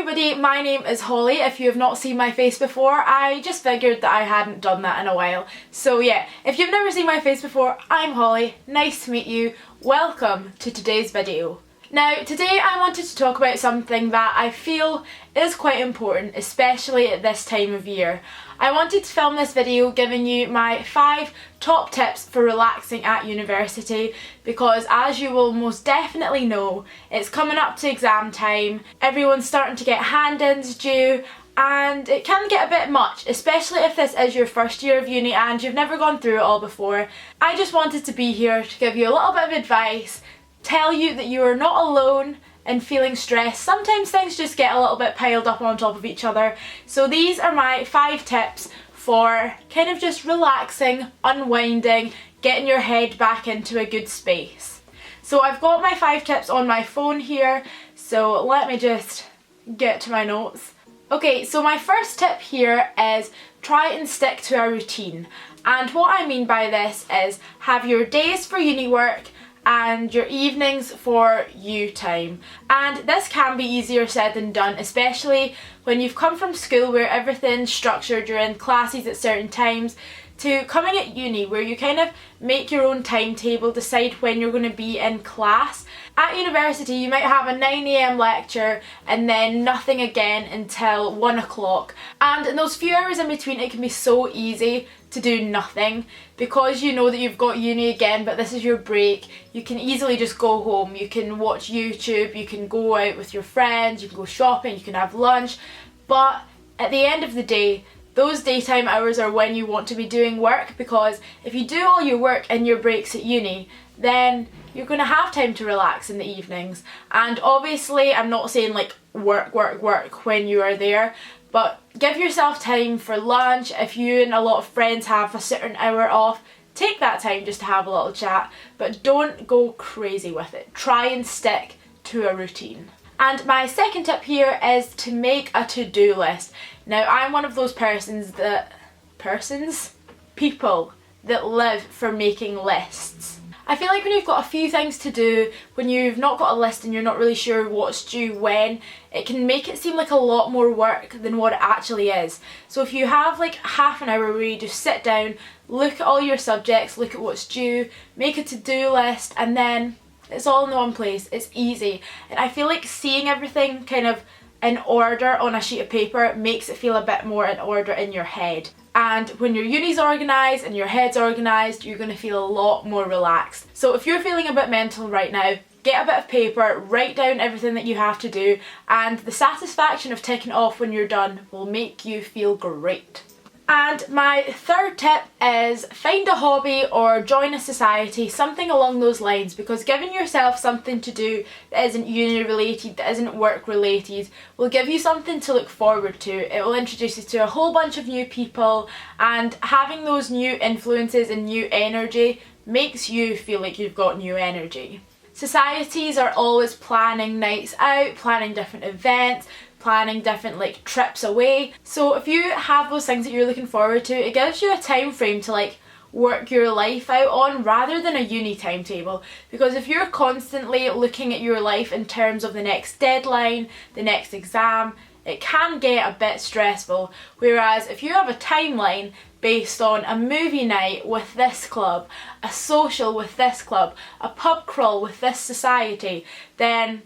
everybody, my name is Holly. If you have not seen my face before, I just figured that I hadn't done that in a while. So yeah, if you've never seen my face before, I'm Holly. Nice to meet you. Welcome to today's video. Now, today I wanted to talk about something that I feel is quite important, especially at this time of year. I wanted to film this video giving you my 5 top tips for relaxing at university because, as you will most definitely know, it's coming up to exam time, everyone's starting to get hand-ins due, and it can get a bit much, especially if this is your first year of uni and you've never gone through it all before. I just wanted to be here to give you a little bit of advice, tell you that you are not alone in feeling stressed. Sometimes things just get a little bit piled up on top of each other. So these are my 5 tips for kind of just relaxing, unwinding, getting your head back into a good space. So I've got my 5 tips on my phone here, so let me just get to my notes. Okay, so my first tip here is try and stick to a routine. And what I mean by this is have your days for uni work and your evenings for you time. And this can be easier said than done, especially when you've come from school where everything's structured, you're in classes at certain times, to coming at uni where you kind of make your own timetable, decide when you're going to be in class. At university you might have a 9 AM lecture and then nothing again until 1 o'clock, and in those few hours in between it can be so easy to do nothing because you know that you've got uni again, but this is your break. You can easily just go home, you can watch YouTube, you can go out with your friends, you can go shopping, you can have lunch, but at the end of the day those daytime hours are when you want to be doing work, because if you do all your work in your breaks at uni, then you're going to have time to relax in the evenings. And obviously I'm not saying like work when you are there, but give yourself time for lunch. If you and a lot of friends have a certain hour off, take that time just to have a little chat, but don't go crazy with it. Try and stick to a routine. And my second tip here is to make a to-do list. Now, I'm one of those people that live for making lists. I feel like when you've got a few things to do, when you've not got a list and you're not really sure what's due when, it can make it seem like a lot more work than what it actually is. So if you have like half an hour where you just sit down, look at all your subjects, look at what's due, make a to-do list, and then it's all in one place, it's easy. And I feel like seeing everything kind of in order on a sheet of paper makes it feel a bit more in order in your head. And when your uni's organised and your head's organised, you're going to feel a lot more relaxed. So if you're feeling a bit mental right now, get a bit of paper, write down everything that you have to do, and the satisfaction of ticking it off when you're done will make you feel great. And my third tip is find a hobby or join a society, something along those lines, because giving yourself something to do that isn't uni related, that isn't work related, will give you something to look forward to. It will introduce you to a whole bunch of new people, and having those new influences and new energy makes you feel like you've got new energy. Societies are always planning nights out, planning different events, planning different like trips away. So if you have those things that you're looking forward to, it gives you a time frame to like work your life out on rather than a uni timetable. Because if you're constantly looking at your life in terms of the next deadline, the next exam, it can get a bit stressful. Whereas if you have a timeline based on a movie night with this club, a social with this club, a pub crawl with this society, then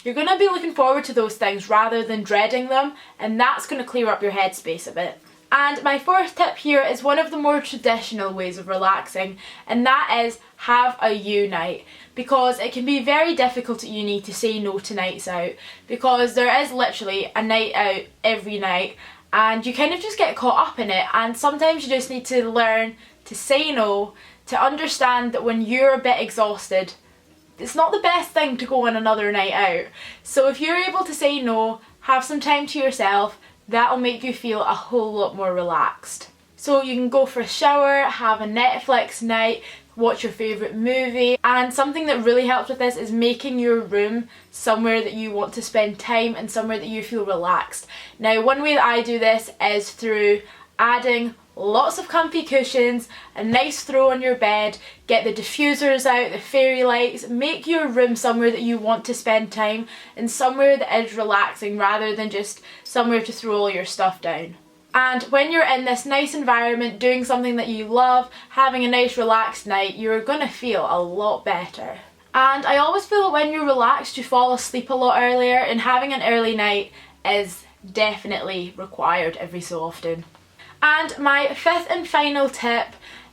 you're going to be looking forward to those things rather than dreading them, and that's going to clear up your headspace a bit. And my fourth tip here is one of the more traditional ways of relaxing, and that is have a U night. Because it can be very difficult at uni to say no to nights out, because there is literally a night out every night and you kind of just get caught up in it, and sometimes you just need to learn to say no, to understand that when you're a bit exhausted, it's not the best thing to go on another night out. So if you're able to say no, have some time to yourself, that'll make you feel a whole lot more relaxed. So you can go for a shower, have a Netflix night, watch your favourite movie, and something that really helps with this is making your room somewhere that you want to spend time and somewhere that you feel relaxed. Now, one way that I do this is through adding lots of comfy cushions, a nice throw on your bed, get the diffusers out, the fairy lights, make your room somewhere that you want to spend time and somewhere that is relaxing rather than just somewhere to throw all your stuff down. And when you're in this nice environment, doing something that you love, having a nice relaxed night, you're gonna feel a lot better. And I always feel that when you're relaxed, you fall asleep a lot earlier, and having an early night is definitely required every so often. And my fifth and final tip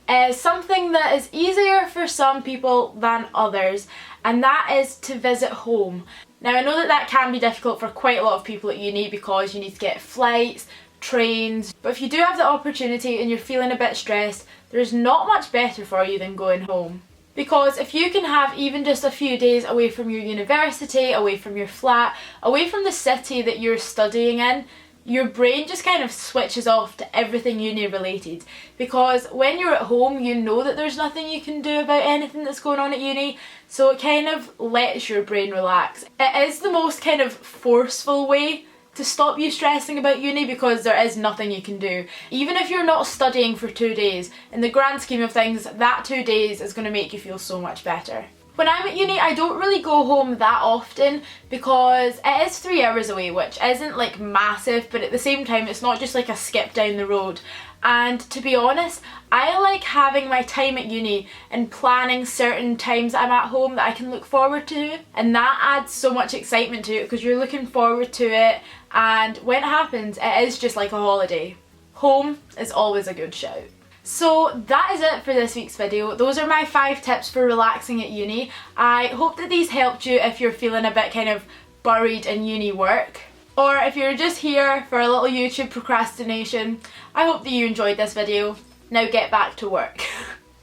is something that is easier for some people than others, and that is to visit home. Now I know that that can be difficult for quite a lot of people at uni because you need to get flights, trains, but if you do have the opportunity and you're feeling a bit stressed, there's not much better for you than going home. Because if you can have even just a few days away from your university, away from your flat, away from the city that you're studying in, your brain just kind of switches off to everything uni related. Because when you're at home, you know that there's nothing you can do about anything that's going on at uni, so it kind of lets your brain relax. It is the most kind of forceful way to stop you stressing about uni because there is nothing you can do. Even if you're not studying for 2 days, in the grand scheme of things, that 2 days is going to make you feel so much better. When I'm at uni, I don't really go home that often because it is 3 hours away, which isn't like massive, but at the same time it's not just like a skip down the road. And to be honest, I like having my time at uni and planning certain times that I'm at home that I can look forward to, and that adds so much excitement to it because you're looking forward to it, and when it happens it is just like a holiday. Home is always a good shout. So that is it for this week's video. Those are my 5 tips for relaxing at uni. I hope that these helped you if you're feeling a bit kind of buried in uni work. Or if you're just here for a little YouTube procrastination, I hope that you enjoyed this video. Now get back to work.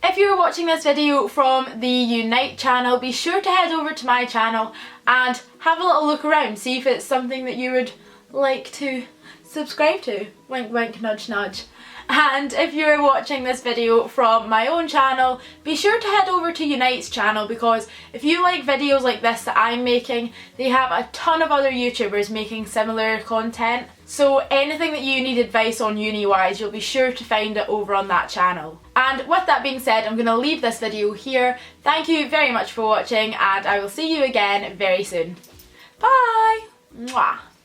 If you're watching this video from the Unite channel, be sure to head over to my channel and have a little look around, see if it's something that you would like to subscribe to. Wink wink, nudge nudge. And if you're watching this video from my own channel, be sure to head over to Unite's channel because if you like videos like this that I'm making, they have a ton of other YouTubers making similar content. So anything that you need advice on uni-wise, you'll be sure to find it over on that channel. And with that being said, I'm going to leave this video here. Thank you very much for watching and I will see you again very soon. Bye! Mwah!